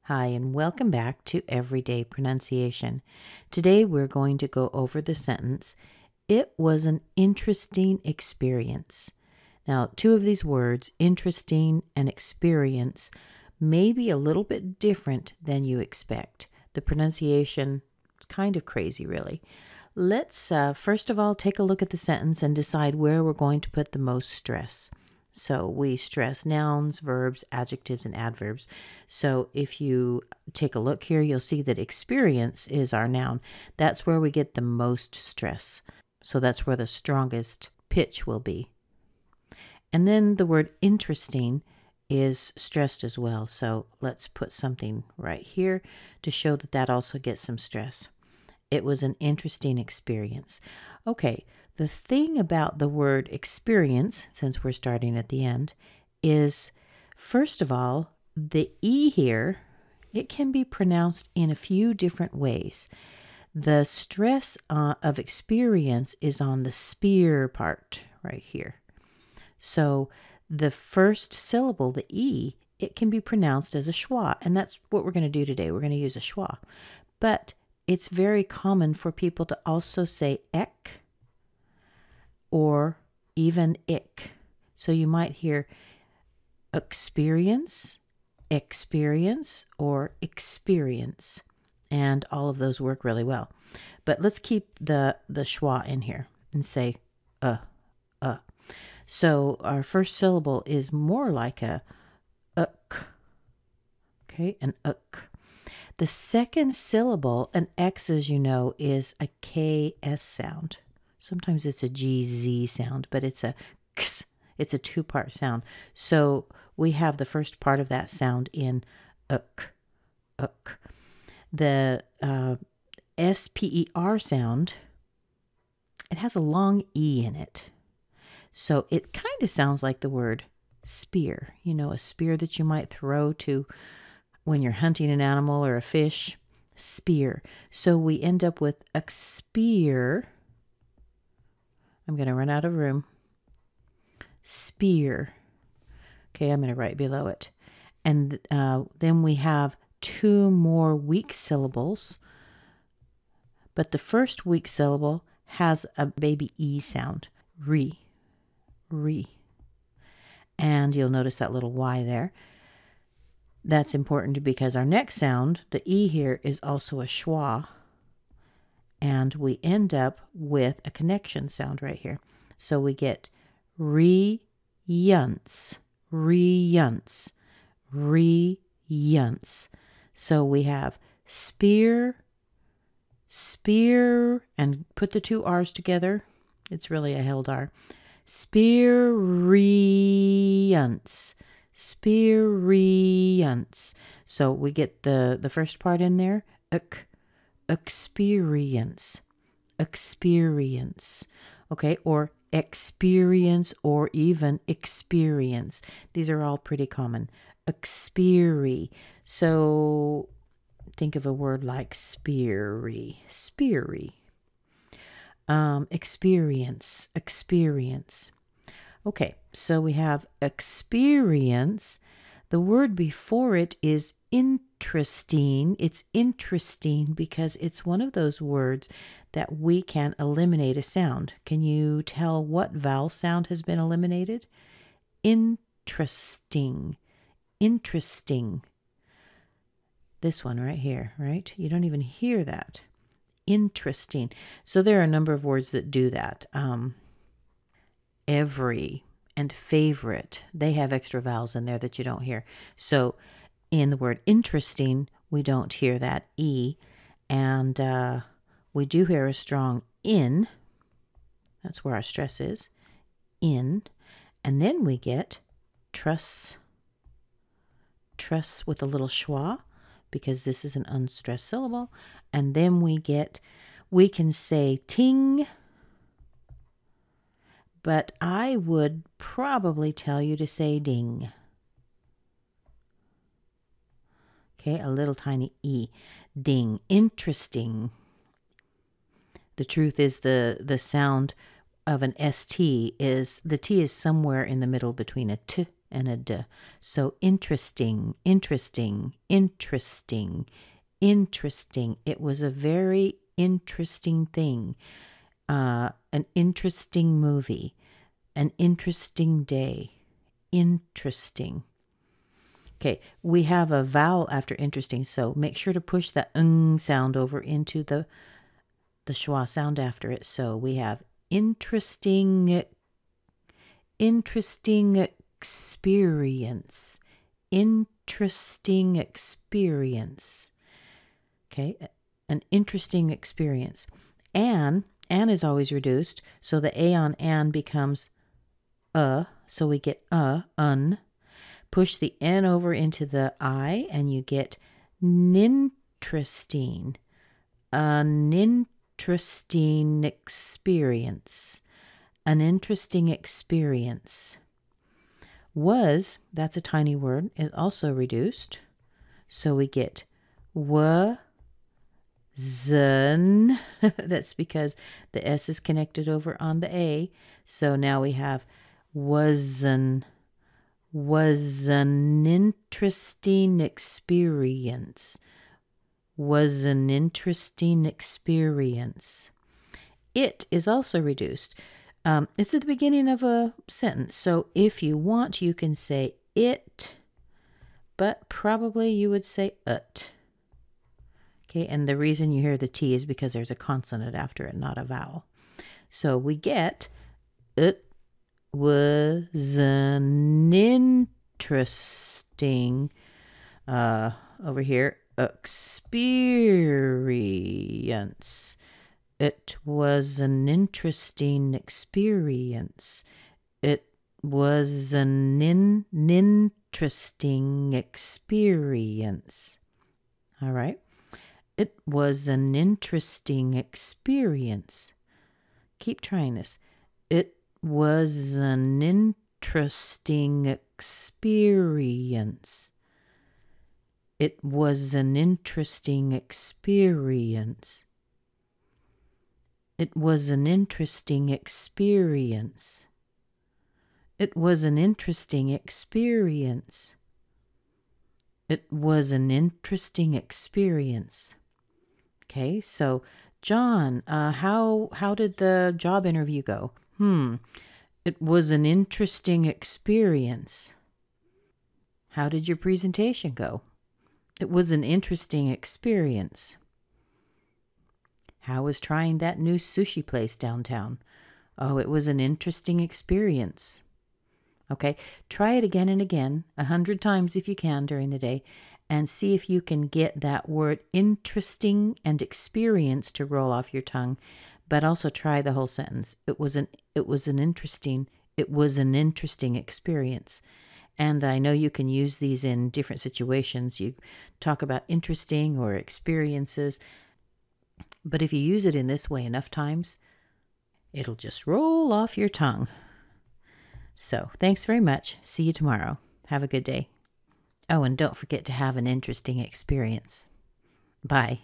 Hi, and welcome back to Everyday Pronunciation. Today we're going to go over the sentence, "It was an interesting experience." Now, two of these words, interesting and experience, may be a little bit different than you expect. The pronunciation is kind of crazy, really. Let's first of all take a look at the sentence and decide where we're going to put the most stress. So we stress nouns, verbs, adjectives, and adverbs. So if you take a look here, you'll see that experience is our noun. That's where we get the most stress. So that's where the strongest pitch will be. And then the word interesting is stressed as well. So let's put something right here to show that that also gets some stress. It was an interesting experience. Okay. The thing about the word experience, since we're starting at the end, is, first of all, the E here, it can be pronounced in a few different ways. The stress of experience is on the spear part right here. So the first syllable, the E, it can be pronounced as a schwa, and that's what we're going to do today. We're going to use a schwa. But it's very common for people to also say ek, or even ick. So you might hear experience, or experience. And all of those work really well. But let's keep the schwa in here and say So our first syllable is more like a uk. Okay, an uk. The second syllable, an X, as you know, is a KS sound. Sometimes it's a GZ sound, but it's a X. It's a two-part sound. So we have the first part of that sound in uk, uk. The SPER sound, it has a long E in it. So it kind of sounds like the word spear. You know, a spear that you might throw to when you're hunting an animal or a fish. Spear. So we end up with a spear. I'm going to run out of room. Spear. Okay, I'm going to write below it. And then we have two more weak syllables. But the first weak syllable has a baby E sound. Re. And you'll notice that little Y there. That's important because our next sound, the E here, is also a schwa. And we end up with a connection sound right here. So we get re-yunce. So we have spear, and put the two R's together. It's really a held R. Spear-yunce. So we get the first part in there, experience, okay, or experience, or even experience. These are all pretty common. So think of a word like speary. Experience. Okay, so we have experience. The word before it is interesting. It's interesting because it's one of those words that we can eliminate a sound. Can you tell what vowel sound has been eliminated? Interesting. This one right here, right? You don't even hear that. Interesting. So there are a number of words that do that. Every and favorite, they have extra vowels in there that you don't hear. So in the word interesting, we don't hear that E, and we do hear a strong in. That's where our stress is, in. And then we get truss with a little schwa, because this is an unstressed syllable. And then we can say ting, but I would probably tell you to say ding. Okay, a little tiny E. Ding. Interesting. The truth is the sound of an ST is, the T is somewhere in the middle between a T and a d. So interesting, interesting, interesting, interesting. It was a very interesting thing. An interesting movie, an interesting day, interesting. Okay, we have a vowel after interesting, so make sure to push the sound over into the schwa sound after it. So we have interesting, interesting experience, interesting experience. Okay, an interesting experience. An is always reduced, so the A on an becomes so we get un. Push the N over into the I, and you get ninteresting. An interesting experience. An interesting experience. Was, that's a tiny word, is also reduced. So we get wasn. That's because the S is connected over on the A. So now we have was an interesting experience. Was an interesting experience. It is also reduced. It's at the beginning of a sentence. So if you want, you can say it, but probably you would say ut. Okay, and the reason you hear the T is because there's a consonant after it, not a vowel. So we get it was an interesting, over here, experience. It was an interesting experience. It was an interesting experience. All right. It was an interesting experience. Keep trying this. It was an interesting experience. It was an interesting experience. It was an interesting experience. It was an interesting experience. It was an interesting experience. Okay, so John, how did the job interview go? It was an interesting experience. How did your presentation go? It was an interesting experience. How was trying that new sushi place downtown? Oh, it was an interesting experience. Okay, try it again and again, 100 times if you can during the day, and see if you can get that word interesting and experience to roll off your tongue, but also try the whole sentence. It was an interesting experience. And I know you can use these in different situations. You talk about interesting or experiences, but if you use it in this way enough times, it'll just roll off your tongue. So thanks very much. See you tomorrow. Have a good day. Oh, and don't forget to have an interesting experience. Bye.